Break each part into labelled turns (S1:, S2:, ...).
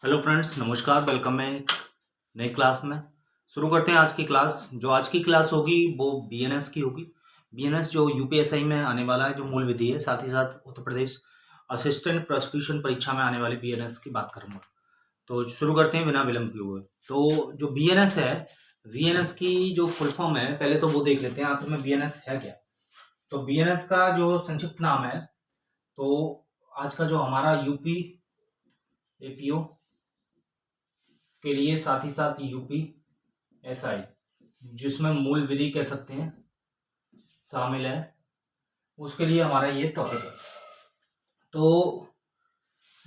S1: Hello friends, नमस्कार। Welcome है एक नई क्लास में। शुरू करते हैं आज की क्लास। जो आज की क्लास होगी वो बीएनएस की होगी। बीएनएस जो यूपीएसआई में आने वाला है, जो मूल विधि है, साथ ही साथ उत्तर प्रदेश असिस्टेंट प्रोसिक्यूशन परीक्षा में आने वाले बीएनएस की बात करूंगा। तो शुरू करते हैं बिना विलंब किए हुए। तो जो बीएनएस है, बीएनएस की जो फुल फॉर्म है, पहले तो वो देख लेते हैं आखिर में बीएनएस है क्या। तो बीएनएस का जो संक्षिप्त नाम है, तो आज का जो हमारा यूपी एपीओ के लिए, साथ ही साथ यूपी एसआई, जिसमें मूल विधि कह सकते हैं, शामिल है, उसके लिए हमारा ये टॉपिक है। तो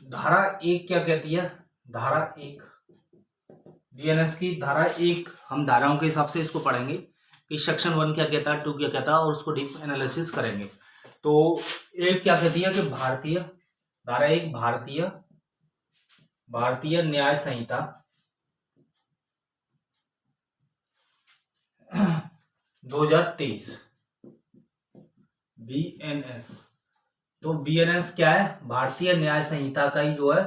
S1: धारा एक क्या कहती है? धारा एक, बीएनएस की धारा एक, हम धाराओं के हिसाब से इसको पढ़ेंगे कि सेक्शन 1 क्या कहता है, 2 क्या कहता है, और उसको डीप एनालिसिस करेंगे। तो एक क्या कहती है कि भारतीय धारा एक, भारतीय न्याय संहिता 2023 बीएनएस। तो बीएनएस क्या है? भारतीय न्याय संहिता का ही जो है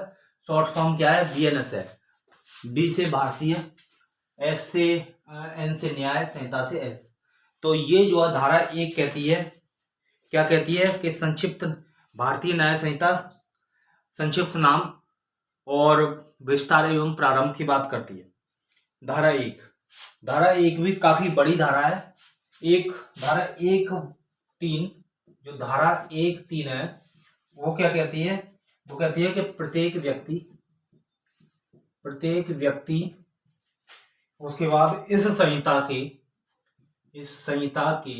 S1: शॉर्ट फॉर्म क्या है? बीएनएस है। बी से भारतीय, एस से एन से न्याय, संहिता से एस। तो ये जो है धारा एक कहती है, क्या कहती है कि संक्षिप्त भारतीय न्याय संहिता संक्षिप्त नाम और विस्तार एवं प्रारंभ की बात करती है। धारा एक भी काफी बड़ी धारा है। धारा 1(3), जो धारा 1(3) है, वो क्या कहती है? वो कहती है कि प्रत्येक व्यक्ति उसके बाद इस संहिता के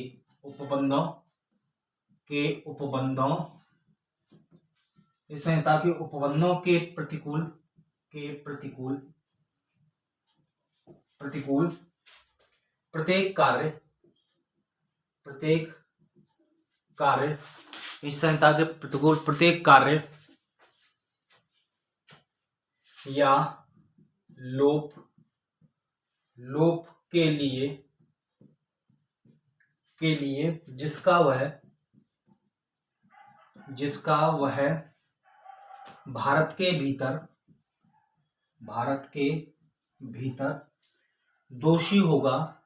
S1: उपबंधों इस संहिता के उपबंधों के प्रतिकूल प्रत्येक कार्य इस संहिता के प्रतिकूल प्रत्येक कार्य या लोप के लिए जिसका वह भारत के भीतर दोषी होगा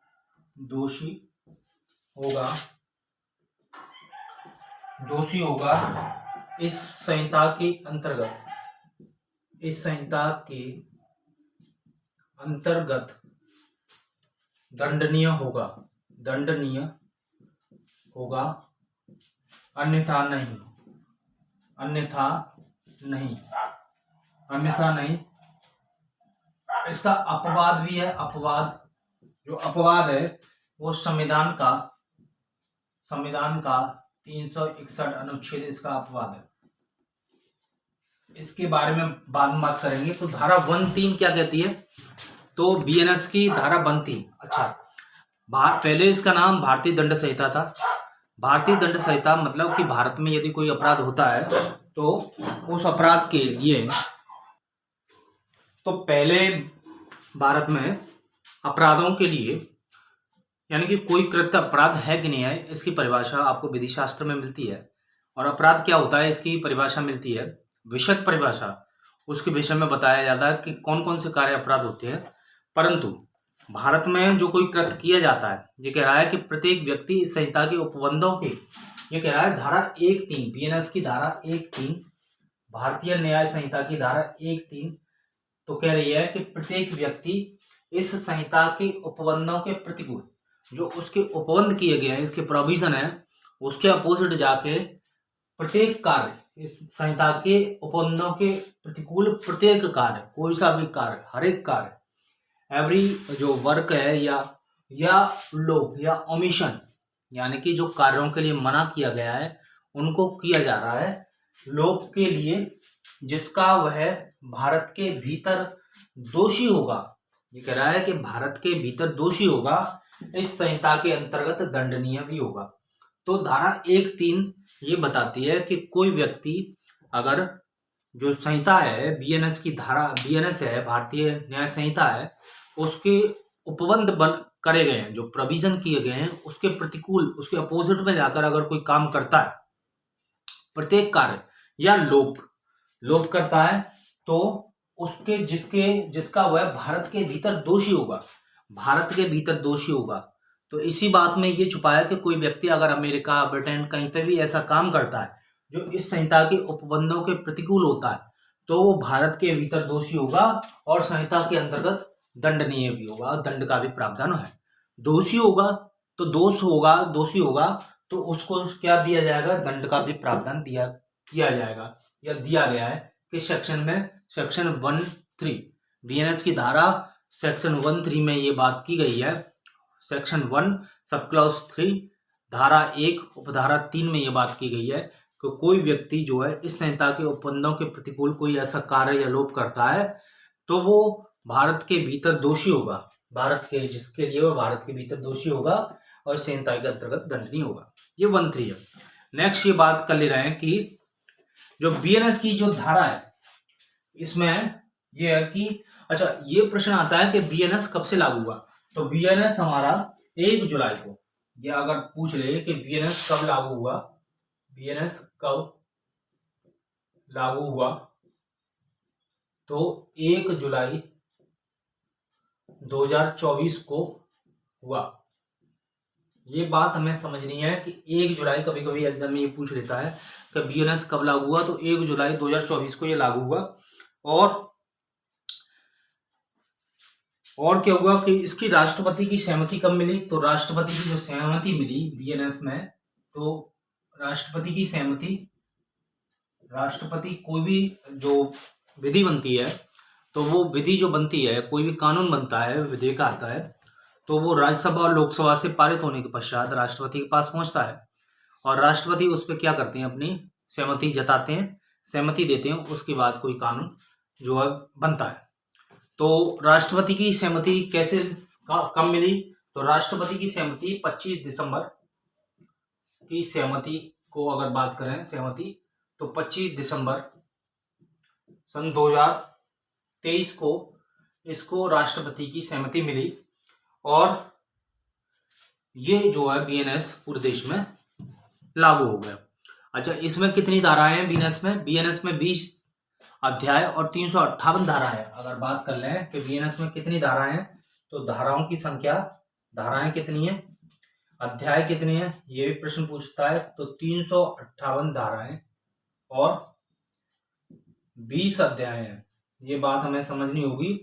S1: इस संहिता के अंतर्गत दंडनीय होगा, अन्यथा नहीं। इसका अपवाद भी है। जो अपवाद है वो संविधान का 361 अनुच्छेद इसका अपवाद है। इसके बारे में बाद में बात करेंगे। तो धारा 1(3) क्या कहती है? तो बीएनएस की धारा 1(3, अच्छा, पहले इसका नाम भारतीय दंड संहिता था। भारतीय दंड संहिता मतलब कि भारत में यदि कोई अपराध होता है तो उस अपराध के लिए, तो पहले भारत में अपराधों के लिए, यानी कि कोई कृत्य अपराध है कि नहीं है, इसकी परिभाषा आपको विधि शास्त्र में मिलती है। और अपराध क्या होता है, इसकी परिभाषा मिलती है, विशद परिभाषा उसके विषय में बताया जाता है कि कौन कौन से कार्य अपराध होते हैं। परंतु भारत में जो कोई कृत्य किया जाता है, ये कह रहा है कि प्रत्येक व्यक्ति इस संहिता के उपबंधों के, ये कह रहा है धारा 1(3, बीएनएस की धारा 1(3, भारतीय न्याय संहिता की धारा 1(3, तो कह रही है कि प्रत्येक व्यक्ति इस संहिता के उपबंधों के प्रतिकूल, जो उसके उपबंध किए गए हैं, इसके प्रोविजन है, उसके अपोजिट जाके प्रत्येक कार्य, इस संहिता के उपबंधों के प्रतिकूल प्रत्येक कार्य, कोई सा भी कार्य, हर एक कार्य, एवरी जो वर्क है या लोप या ओमिशन, यानी कि जो कार्यों के लिए मना किया गया है उनको किया जा रहा है लोप के लिए, जिसका वह भारत के भीतर दोषी होगा। ये कह रहा है कि भारत के भीतर दोषी होगा, इस संहिता के अंतर्गत दंडनीय भी होगा। तो धारा 1(3 ये बताती है कि कोई व्यक्ति अगर जो संहिता है, बीएनएस की धारा, बीएनएस है, भारतीय न्याय संहिता है, उसके उपबंध करे गए हैं, जो प्रोविजन किए गए हैं, उसके प्रतिकूल, उसके अपोजिट में जाकर अगर कोई काम करता है, प्रत्येक कार्य या लोप करता है, तो उसके जिसका वह भारत के भीतर दोषी होगा, भारत के भीतर दोषी होगा। तो इसी बात में ये छुपा है कि कोई व्यक्ति अगर अमेरिका, ब्रिटेन कहीं पे भी ऐसा काम करता है जो इस संहिता के उपबंधों के प्रतिकूल होता है, तो वो भारत के भीतर दोषी होगा और संहिता के अंतर्गत दंडनीय भी होगा, दंड का भी प्रावधान है। दोषी होगा तो दोषी होगा तो उसको क्या दिया जाएगा, दंड का भी प्रावधान किया जाएगा या दिया गया है कि सेक्शन 1(3) बीएनएस की धारा सेक्शन 1(3) में ये बात की गई है। सेक्शन 1 सब क्लॉज 3 धारा 1 उपधारा 3 में ये बात की गई है कि कोई व्यक्ति जो है इस संहिता के उपबंधों के प्रतिकूल कोई ऐसा कार्य या लोप करता है तो वो भारत के भीतर दोषी होगा, भारत के जिसके लिए वो भारत के भीतर दोषी होगा और संहिता के अंतर्गत दंडनीय होगा। ये 1(3) है। नेक्स्ट ये बात कर ले रहे हैं कि जो बीएनएस की जो धारा है इसमें ये है कि अच्छा, ये प्रश्न आता है कि बीएनएस कब से लागू हुआ। तो बीएनएस हमारा 1 जुलाई को, ये अगर पूछ ले कि बीएनएस कब लागू हुआ, बीएनएस कब लागू हुआ, तो 1 जुलाई 2024 को हुआ। ये बात हमें समझनी है कि 1 जुलाई, कभी कभी एग्जाम में ये पूछ लेता है कि बीएनएस कब लागू हुआ, तो 1 जुलाई 2024 को ये लागू हुआ। और क्या हुआ कि इसकी राष्ट्रपति की सहमति कब मिली, तो राष्ट्रपति की जो सहमति मिली बीएनएस में, तो राष्ट्रपति की सहमति, राष्ट्रपति कोई भी जो विधि बनती है, तो वो विधि जो बनती है, कोई भी कानून बनता है, विधेयक आता है, तो वो राज्यसभा और लोकसभा से पारित होने के पश्चात राष्ट्रपति के पास पहुंचता है और राष्ट्रपति उस पर क्या करते हैं, अपनी सहमति जताते हैं, सहमति देते हैं, उसके बाद कोई कानून जो है बनता है। तो राष्ट्रपति की सहमति कब मिली, तो राष्ट्रपति की सहमति 25 दिसंबर की सहमति को अगर बात करें, सहमति, तो 25 दिसंबर सन 2023 को इसको राष्ट्रपति की सहमति मिली और ये जो है बीएनएस पूरे देश में लागू हो गया। अच्छा, इसमें कितनी धाराएं हैं बीएनएस में? बीएनएस में 20 अध्याय और 358 धारा है। अगर बात कर लें कि बीएनएस में कितनी धाराएं हैं, तो धाराओं की संख्या, धाराएं कितनी है, अध्याय कितने हैं, ये भी प्रश्न पूछता है। तो 358 धाराएं और 20 अध्याय हैं। ये बात हमें समझनी होगी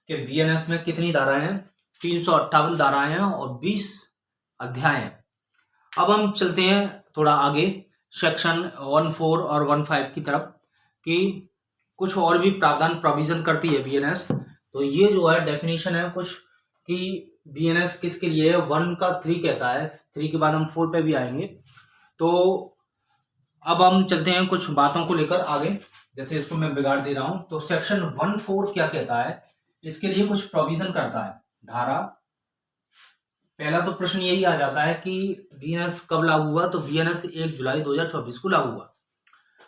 S1: कि बीएनएस में कितनी धाराएं हैं, 358 धाराएं हैं और 20 अध्याय हैं। अब हम चलते हैं थोड़ा आगे सेक्शन 1(4) और 1(5) की तरफ कि कुछ और भी प्रावधान प्रोविजन करती है बीएनएस। तो ये जो है डेफिनेशन है कुछ कि बीएनएस किसके लिए है। 1 का 3 कहता है, 3 के बाद हम 4 पे भी आएंगे। तो अब हम चलते हैं कुछ बातों को लेकर आगे, जैसे इसको मैं बिगाड़ दे रहा हूं। तो सेक्शन 1(4) क्या कहता है, इसके लिए कुछ प्रोविजन करता है धारा। पहला तो प्रश्न यही आ जाता है कि बीएनएस कब लागू हुआ, तो बीएनएस 1 जुलाई 2024 को लागू हुआ।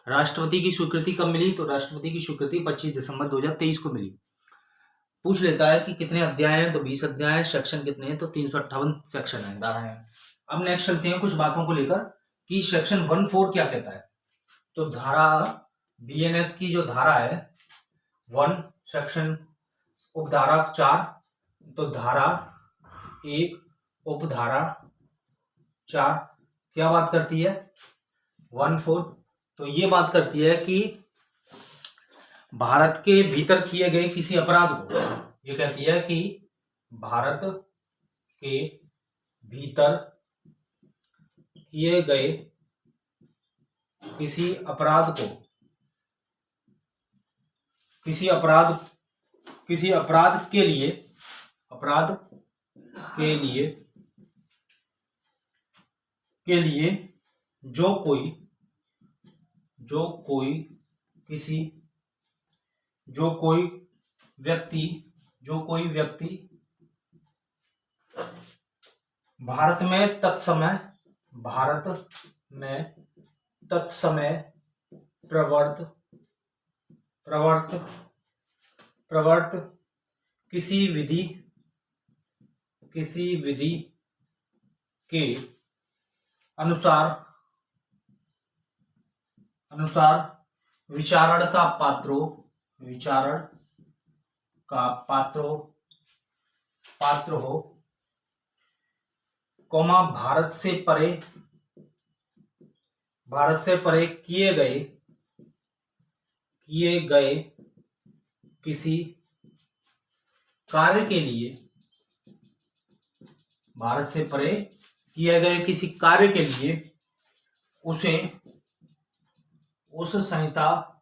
S1: राष्ट्रपति की स्वीकृति कब मिली, तो राष्ट्रपति की स्वीकृति 25 दिसंबर 2023 को मिली। पूछ लेता है कि कितने अध्याय हैं, तो 20 अध्याय हैं। सेक्शन कितने हैं, तो 358 सेक्शन है, धाराएं हैं। अब नेक्स्ट चलते हैं कुछ बातों को लेकर कि सेक्शन 1(4) क्या कहता है। तो धारा बीएनएस की जो धारा है 1 सेक्शन उपधारा 4, तो धारा 1 उपधारा 4 क्या बात करती है, 1(4), तो ये बात करती है कि भारत के भीतर किए गए किसी अपराध को, ये कहती है कि भारत के भीतर किए गए किसी अपराध को, किसी अपराध के लिए जो कोई व्यक्ति भारत में तत्समय प्रवर्त किसी विधि के अनुसार विचारण का पात्र का पात्र हो, कौमा भारत से परे किए गए किसी कार्य के लिए, भारत से परे किए गए किसी कार्य के लिए उसे उस संहिता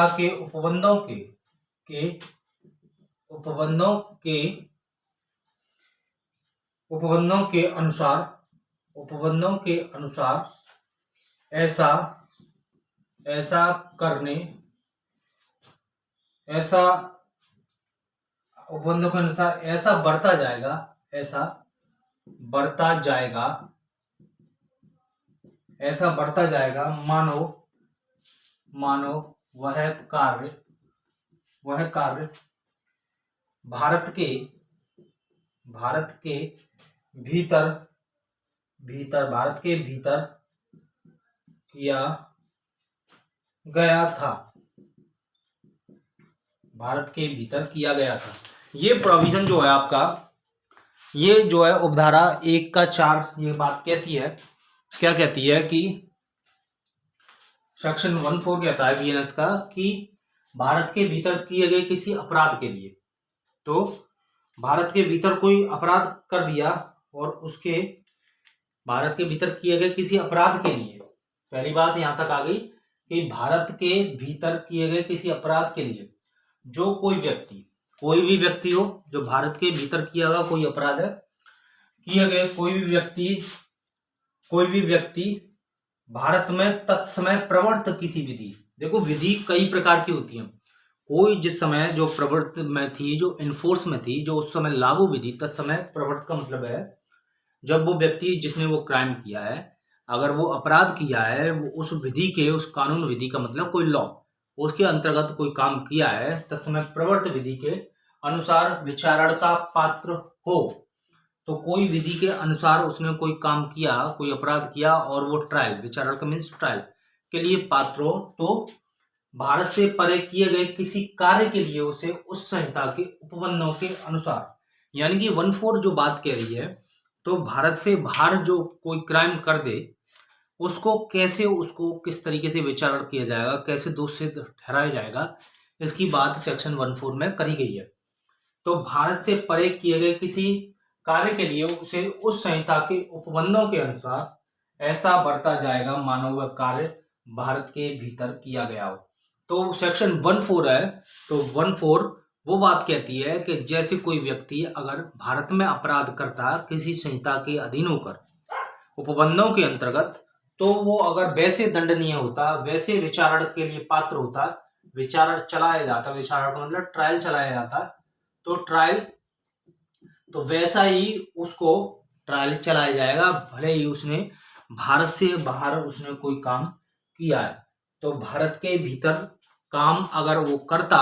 S1: के उपबंधों के अनुसार ऐसा करने, उपबंधों के अनुसार ऐसा बढ़ता जाएगा मानो वह कार्य भारत के भीतर किया गया था, ये प्रोविजन जो है आपका, ये जो है उपधारा 1 का 4 ये बात कहती है, क्या कहती है कि सेक्शन 14 कहता है बीएनएस का कि भारत के भीतर किए गए किसी अपराध के लिए, तो भारत के भीतर कोई अपराध कर दिया और उसके भारत के भीतर किए गए किसी अपराध के लिए, पहली बात यहां तक आ गई कि भारत के भीतर किए गए किसी अपराध के लिए जो कोई भी व्यक्ति हो, जो भारत के भीतर किया गया कोई अपराध है, किए गए कोई भी व्यक्ति भारत में तत्समय प्रवर्त किसी विधि, देखो विधि कई प्रकार की होती है, कोई जिस समय जो प्रवर्त में थी, जो इन्फोर्स में थी, जो उस समय लागू विधि, तत्समय प्रवर्त का मतलब है जब वो व्यक्ति जिसने वो क्राइम किया है, अगर वो अपराध किया है, वो उस विधि के, उस कानून विधि का मतलब कोई लॉ, उसके अंतर्गत कोई काम किया है, तत्समय प्रवर्त विधि के अनुसार विचारण का पात्र हो, तो कोई विधि के अनुसार उसने कोई काम किया, कोई अपराध किया और वो ट्रायल, विचारण का मीन्स ट्रायल के लिए पात्र हो, तो भारत से परे किए गए किसी कार्य के लिए उसे उस संहिता के उपबंधों के अनुसार, यानी कि 14 जो बात कह रही है, तो भारत से बाहर जो कोई क्राइम कर दे उसको किस तरीके से विचारण किया जाएगा, कैसे दोषी ठहराया जाएगा, इसकी बात सेक्शन 14 में करी गई है। तो भारत से परे किए गए किसी कार्य के लिए उसे उस संहिता के उपबंधों के अनुसार ऐसा बढ़ता जाएगा मानो वह कार्य भारत के भीतर किया गया हो। तो सेक्शन 14 है, तो 14 वो बात कहती है कि जैसे कोई व्यक्ति अगर भारत में अपराध करता किसी संहिता के अधीन होकर उपबंधों के अंतर्गत, तो वो अगर वैसे दंडनीय होता, वैसे विचारण के लिए पात्र होता, विचारण चलाया जाता, विचारण का मतलब ट्रायल चलाया जाता, तो वैसा ही उसको ट्रायल चलाया जाएगा, भले ही उसने भारत से बाहर उसने कोई काम किया है। तो भारत के भीतर काम अगर वो करता,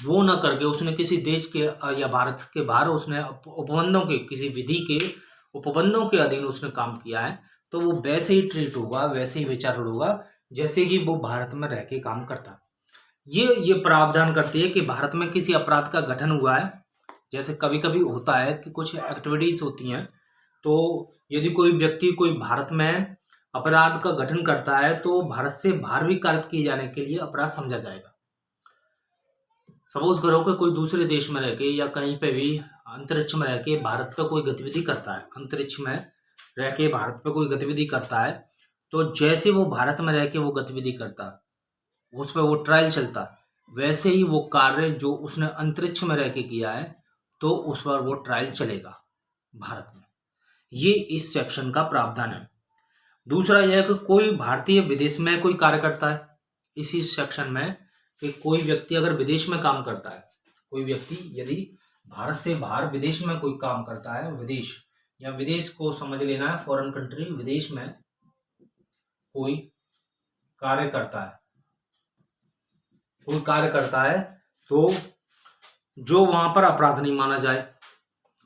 S1: वो न करके उसने किसी देश के या भारत के बाहर उसने उपबंधों के, किसी विधि के उपबंधों के अधीन उसने काम किया है, तो वो वैसे ही ट्रीट होगा, वैसे ही विचारण होगा जैसे कि वो भारत में रह के काम करता। ये प्रावधान करती है कि भारत में किसी अपराध का गठन हुआ है, जैसे कभी कभी होता है कि कुछ एक्टिविटीज होती हैं, तो यदि कोई व्यक्ति कोई भारत में अपराध का गठन करता है तो भारत से बाहर भी कार्य किए जाने के लिए अपराध समझा जाएगा। सपोज करो कि कोई दूसरे देश में रह के या कहीं पे भी अंतरिक्ष में रह के भारत पे कोई गतिविधि करता है, अंतरिक्ष में रह के भारत पे कोई गतिविधि करता है, तो जैसे वो भारत में रह के वो गतिविधि करता, उस पर वो ट्रायल चलता, वैसे ही वो कार्य जो उसने अंतरिक्ष में रह के किया है तो उस पर वो ट्रायल चलेगा भारत में। ये इस सेक्शन का प्रावधान है। दूसरा यह कि कोई भारतीय विदेश में कोई कार्य करता है, इसी सेक्शन में कि कोई व्यक्ति अगर विदेश में काम करता है, कोई व्यक्ति यदि भारत से बाहर विदेश में कोई काम करता है, विदेश या विदेश को समझ लेना है फॉरेन कंट्री, विदेश में कोई कार्य करता है तो जो वहां पर अपराध नहीं माना जाए,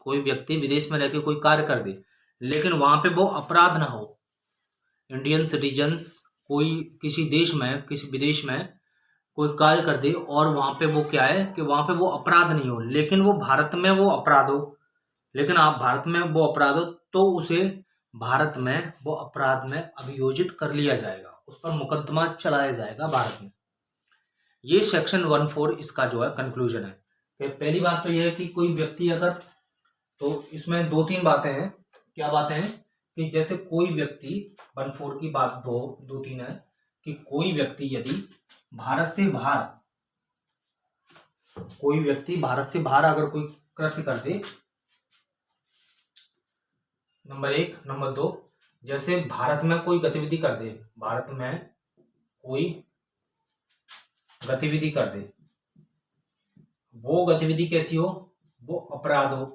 S1: कोई व्यक्ति विदेश में रह के कोई कार्य कर दे लेकिन वहां पे वो अपराध ना हो, इंडियन सिटीजन्स कोई किसी देश में, किसी विदेश में कोई कार्य कर दे और वहां पे वो क्या है कि वहां पे वो अपराध नहीं हो, लेकिन वो भारत में वो अपराध हो, लेकिन आप भारत में वो अपराध हो तो उसे भारत में वो अपराध में अभियोजित कर लिया जाएगा, उस पर मुकदमा चलाया जाएगा भारत में। ये सेक्शन 14 इसका जो है कंक्लूजन है कि पहली बात तो ये है कि कोई व्यक्ति अगर, तो इसमें दो तीन बातें हैं। क्या बातें हैं कि जैसे कोई व्यक्ति 14 की बात दो तीन है कि कोई व्यक्ति यदि भारत से बाहर, कोई व्यक्ति भारत से बाहर अगर कोई कृत्य कर दे, नंबर एक। नंबर दो, जैसे भारत में कोई गतिविधि कर दे, भारत में कोई गतिविधि कर दे, वो गतिविधि कैसी हो, वो अपराध हो,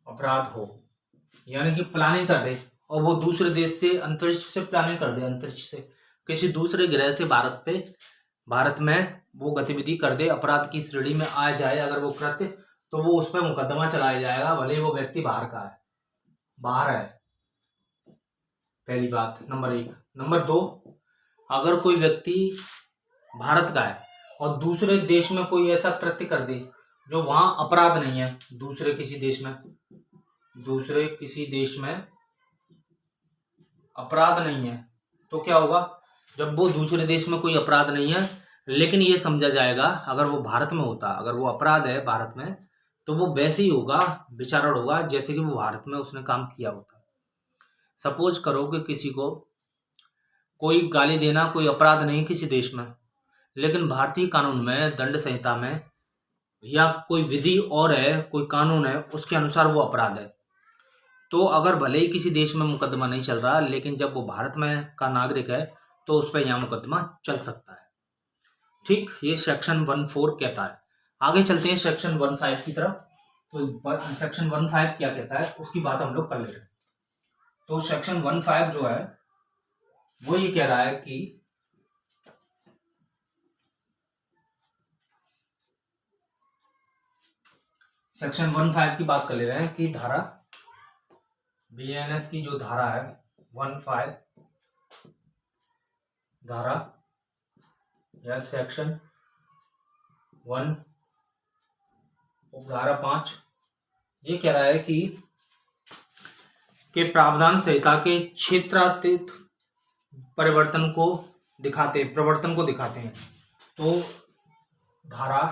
S1: अपराध हो, यानी कि प्लानिंग कर दे और वो दूसरे देश से, अंतरिक्ष से प्लानिंग कर दे, अंतरिक्ष से किसी दूसरे ग्रह से भारत में वो गतिविधि कर दे, अपराध की श्रेणी में आ जाए अगर वो कृत्य, तो वो उस पर मुकदमा चलाया जाएगा, भले वो व्यक्ति बाहर का है, बाहर है। पहली बात नंबर एक। नंबर दो, अगर कोई व्यक्ति भारत का है और दूसरे देश में कोई ऐसा कृत्य कर दे जो वहां अपराध नहीं है, दूसरे किसी देश में अपराध नहीं है, तो क्या होगा, जब वो दूसरे देश में कोई अपराध नहीं है लेकिन ये समझा जाएगा अगर वो भारत में होता, अगर वो अपराध है भारत में, तो वो वैसे ही होगा, विचारण होगा जैसे कि वो भारत में उसने काम किया होता। सपोज करो कि किसी को कोई गाली देना कोई अपराध नहीं किसी देश में, लेकिन भारतीय कानून में, दंड संहिता में या कोई विधि और है, कोई कानून है, उसके अनुसार वो अपराध है। तो अगर भले ही किसी देश में मुकदमा नहीं चल रहा, लेकिन जब वो भारत में का नागरिक है तो उस पर यहाँ मुकदमा चल सकता है। ठीक, ये सेक्शन 14 कहता है। आगे चलते हैं सेक्शन 15 की तरफ। तो सेक्शन 15 क्या कहता है उसकी बात हम लोग कर लेते हैं। तो सेक्शन 15 जो है वो ये कह रहा है कि सेक्शन 15 की बात कर ले रहे हैं कि धारा बीएनएस की जो धारा है 15 धारा या सेक्शन 1 उपधारा 5 ये कह रहा है कि प्रावधान संहिता के क्षेत्रातीत प्रवर्तन को दिखाते हैं। तो धारा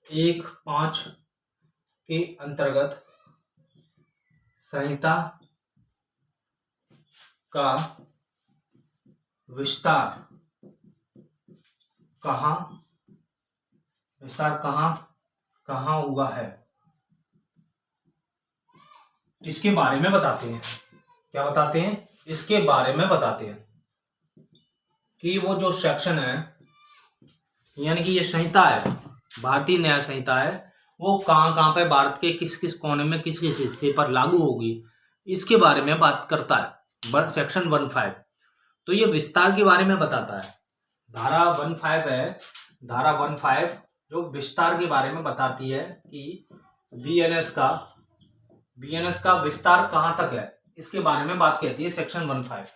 S1: 1(5) के अंतर्गत संहिता का विस्तार कहाँ हुआ है इसके बारे में बताते हैं। क्या बताते हैं? इसके बारे में बताते हैं कि वो जो सेक्शन है, यानी कि ये संहिता है, भारतीय न्याय संहिता है, वो कहाँ पे भारत के किस किस कोने में किस किस हिस्से पर लागू होगी, इसके बारे में बात करता है सेक्शन 15। तो ये विस्तार के बारे में बताता है। धारा 15 है, धारा 15 जो विस्तार के बारे में बताती है कि बीएनएस का विस्तार कहां तक है, इसके बारे में बात कहती है सेक्शन 15।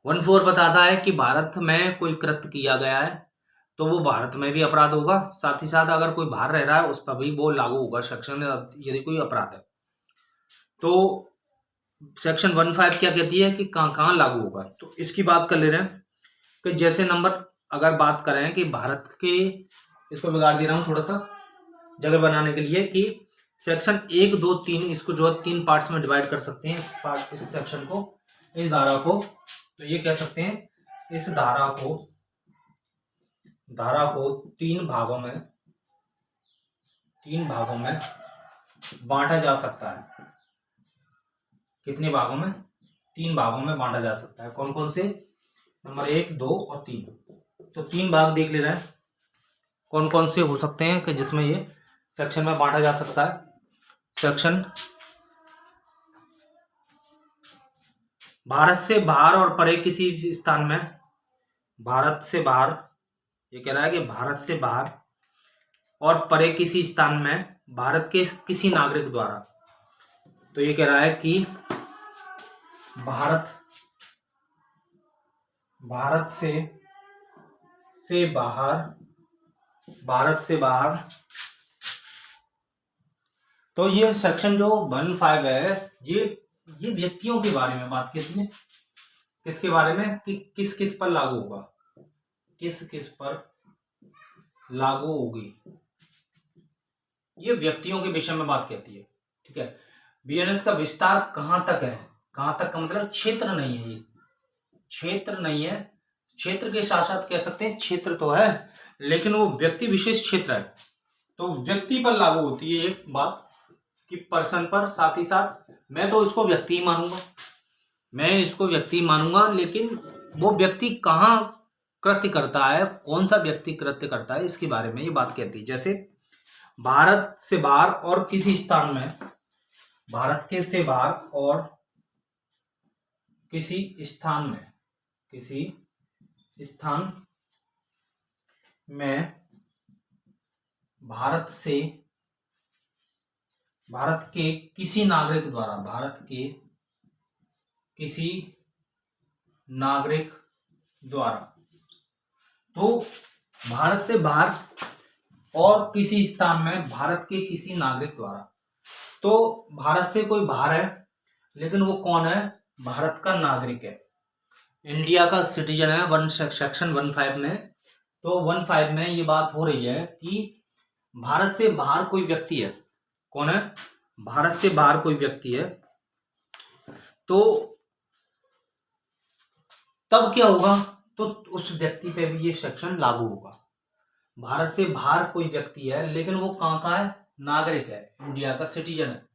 S1: 14 बताता है कि भारत में कोई कृत्य किया गया है तो वो भारत में भी अपराध होगा, साथ ही साथ अगर कोई बाहर रह रहा है उस पर भी वो लागू होगा सेक्शन, यदि कोई अपराध है। तो सेक्शन 15 क्या कहती है कि कहाँ लागू होगा, तो इसकी बात कर ले रहे हैं कि जैसे नंबर अगर बात करें कि भारत के, इसको बिगाड़ दे रहा हूँ थोड़ा सा जगह बनाने के लिए, कि सेक्शन 1, 2, 3 इसको जो है 3 पार्ट्स में डिवाइड कर सकते हैं इस सेक्शन को, इस धारा को। तो ये कह सकते हैं इस धारा को 3 भागों में बांटा जा सकता है। कितने भागों में? 3 भागों में बांटा जा सकता है। कौन कौन से? नंबर 1, 2 और 3। तो 3 भाग देख ले रहे हैं कौन कौन से हो सकते हैं कि जिसमें ये सेक्शन में बांटा जा सकता है। सेक्शन भारत से बाहर और परे किसी स्थान में, भारत से बाहर, ये कह रहा है कि भारत से बाहर और परे किसी स्थान में भारत के किसी नागरिक द्वारा, तो ये कह रहा है कि भारत से से बाहर, भारत से बाहर। तो ये सेक्शन जो 15 है ये व्यक्तियों के बारे में बात करती है। किसके बारे में कि किस किस पर लागू होगा, किस किस पर लागू होगी, ये व्यक्तियों के विषय में बात कहती है। ठीक है। बीएनएस का विस्तार कहां तक है, कहां तक का मतलब क्षेत्र नहीं है, ये क्षेत्र नहीं है, क्षेत्र के साथ साथ कह सकते हैं क्षेत्र तो है लेकिन वो व्यक्ति विशेष क्षेत्र है, तो व्यक्ति पर लागू होती है एक बात कि पर्सन पर। साथ ही साथ मैं तो इसको व्यक्ति मानूंगा, मैं इसको व्यक्ति मानूंगा, लेकिन वो व्यक्ति कहाँ कृत्य करता है, कौन सा व्यक्ति कृत्य करता है, इसके बारे में ये बात कहती है। जैसे भारत से बाहर और किसी स्थान में, भारत के से बाहर और किसी स्थान में, किसी स्थान में भारत के किसी नागरिक द्वारा, भारत के किसी नागरिक द्वारा, तो भारत से बाहर और किसी स्थान में भारत के किसी नागरिक द्वारा, तो भारत से कोई बाहर है लेकिन वो कौन है, भारत का नागरिक है, इंडिया का सिटीजन है। सेक्शन 15 में, तो 15 में ये बात हो रही है कि भारत से बाहर कोई व्यक्ति है, कौन है, भारत से बाहर कोई व्यक्ति है, तो तब क्या होगा, तो उस व्यक्ति पे भी ये सेक्शन लागू होगा। भारत से बाहर कोई व्यक्ति है लेकिन वो कहाँ का है, नागरिक है, इंडिया का सिटीजन है,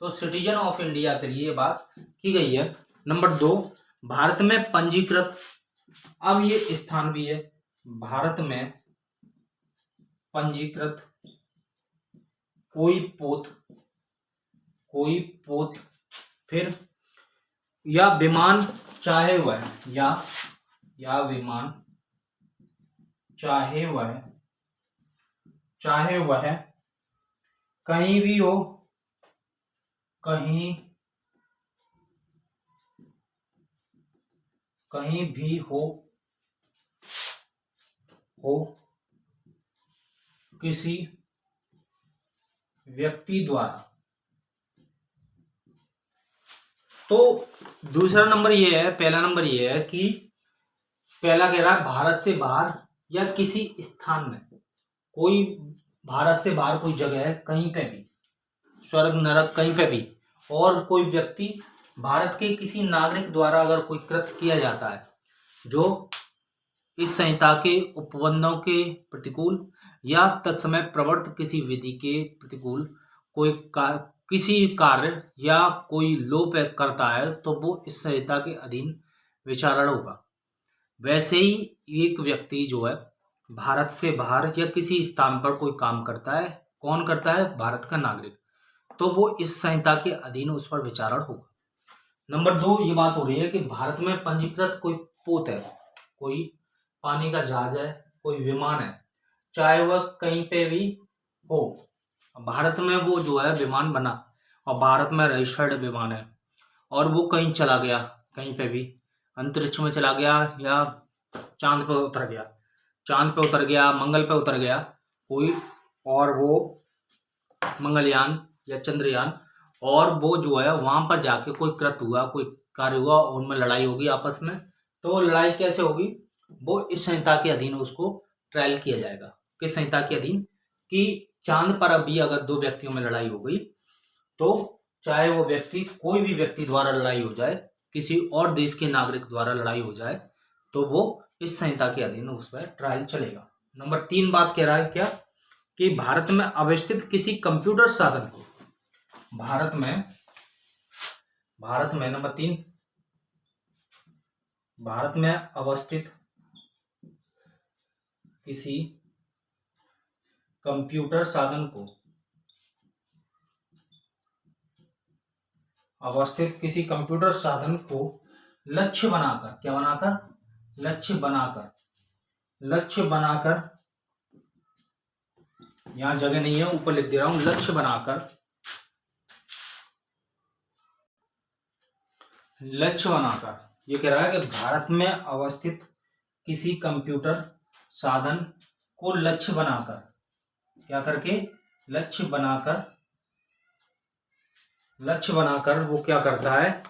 S1: तो सिटीजन ऑफ इंडिया के लिए ये बात की गई है। नंबर 2, भारत में पंजीकृत, अब ये स्थान भी है, भारत में पंजीकृत कोई पोत फिर या विमान चाहे वह या विमान चाहे वह कहीं भी हो, कहीं भी हो किसी व्यक्ति द्वारा। तो दूसरा नंबर ये है, पहला नंबर ये है कि पहला कह रहा है भारत से बाहर या किसी स्थान में, कोई भारत से बाहर कोई जगह है, कहीं पे भी, स्वर्ग नरक कहीं पे भी, और कोई व्यक्ति भारत के किसी नागरिक द्वारा अगर कोई कृत्य किया जाता है जो इस संहिता के उपबंधों के प्रतिकूल या तत्समय प्रवर्त किसी विधि के प्रतिकूल किसी कार्य या कोई लोप करता है, तो वो इस संहिता के अधीन विचारण होगा। वैसे ही एक व्यक्ति जो है भारत से बाहर या किसी स्थान पर कोई काम करता है, कौन करता है, भारत का नागरिक, तो वो इस संहिता के अधीन उस पर विचारण होगा। नंबर 2 ये बात हो रही है कि भारत में पंजीकृत कोई पोत है, कोई पानी का जहाज है, कोई विमान है, चाहे वह कहीं पे भी हो, भारत में वो जो है विमान बना और भारत में रजिस्टर्ड विमान है और वो कहीं चला गया, कहीं पे भी अंतरिक्ष में चला गया या चांद पे उतर गया, मंगल पे उतर गया कोई, और वो मंगलयान या चंद्रयान, और वो जो है वहां पर जाके कोई कृत्य हुआ, कोई कार्य हुआ, उनमें लड़ाई होगी आपस में, तो लड़ाई कैसे होगी, वो इस संहिता के अधीन उसको ट्रायल किया जाएगा। किस संहिता के अधीन, कि चांद पर अभी अगर 2 व्यक्तियों में लड़ाई हो गई, तो चाहे वो व्यक्ति कोई भी व्यक्ति द्वारा लड़ाई हो जाए, किसी और देश के नागरिक द्वारा लड़ाई हो जाए, तो वो इस संहिता के अधीन उस पर ट्रायल चलेगा। नंबर 3 बात कह रहा है क्या, कि भारत में अवस्थित किसी कंप्यूटर साधन को, भारत में नंबर 3, भारत में अवस्थित किसी कंप्यूटर साधन को, लक्ष्य बनाकर, क्या बनाकर, लक्ष्य बनाकर, यहां जगह नहीं है, ऊपर लिख दे रहा हूं, लक्ष्य बनाकर ये कह रहा है कि भारत में अवस्थित किसी कंप्यूटर साधन को लक्ष्य बनाकर, क्या करके, लक्ष्य बनाकर वो क्या करता है,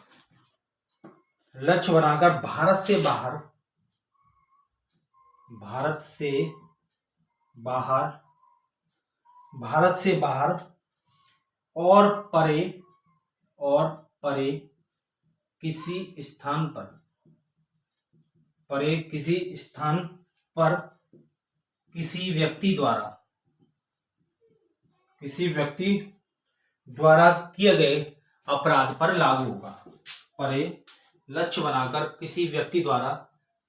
S1: लक्ष्य बनाकर भारत से बाहर और परे किसी स्थान पर किसी व्यक्ति द्वारा किए गए अपराध पर लागू होगा। परे लक्ष्य बनाकर किसी व्यक्ति द्वारा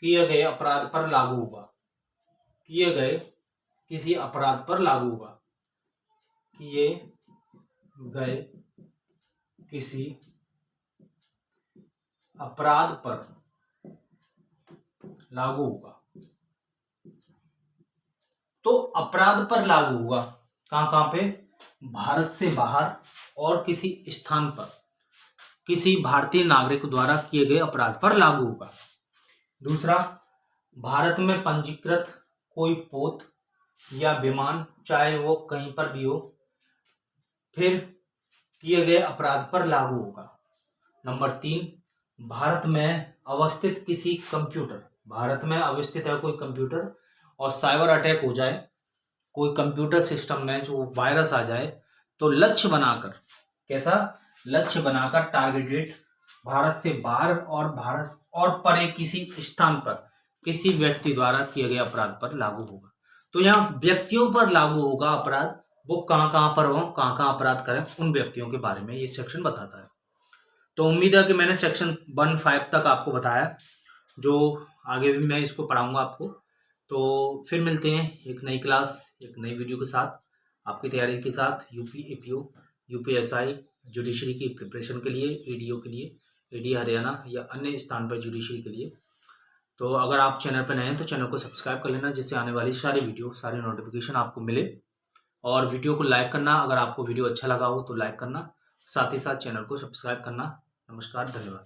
S1: किए गए अपराध पर लागू होगा, किए गए किसी अपराध पर लागू होगा, किए गए किसी अपराध पर लागू होगा। तो अपराध पर लागू होगा कहां पे, भारत से बाहर और किसी स्थान पर किसी भारतीय नागरिक द्वारा किए गए अपराध पर लागू होगा। दूसरा, भारत में पंजीकृत कोई पोत या विमान, चाहे वो कहीं पर भी हो, फिर किए गए अपराध पर लागू होगा। नंबर 3, भारत में अवस्थित किसी कंप्यूटर, भारत में अवस्थित है कोई कंप्यूटर और साइबर अटैक हो जाए, कोई कंप्यूटर सिस्टम में जो वायरस आ जाए, तो लक्ष्य बनाकर, कैसा, लक्ष्य बनाकर टारगेटेड भारत से बाहर और परे किसी स्थान पर किसी व्यक्ति द्वारा किए गए अपराध पर लागू होगा। तो यहाँ व्यक्तियों पर लागू होगा अपराध, वो कहाँ पर हो, कहाँ अपराध करें, उन व्यक्तियों के बारे में ये सेक्शन बताता है। तो उम्मीद है कि मैंने सेक्शन 1-5 तक आपको बताया, जो आगे भी मैं इसको पढ़ाऊंगा आपको। तो फिर मिलते हैं एक नई क्लास, एक नई वीडियो के साथ, आपकी तैयारी के साथ, यूपी एपीओ, यूपीएसआई, जुडिशरी की प्रिपरेशन के लिए, एडीओ के लिए, एडी हरियाणा या अन्य स्थान पर जुडिशरी के लिए। तो अगर आप चैनल पर नए हैं तो चैनल को सब्सक्राइब कर लेना, जिससे आने वाली सारी वीडियो, सारी नोटिफिकेशन आपको मिले। और वीडियो को लाइक करना, अगर आपको वीडियो अच्छा लगा हो तो लाइक करना, साथ ही साथ चैनल को सब्सक्राइब करना। नमस्कार, धन्यवाद।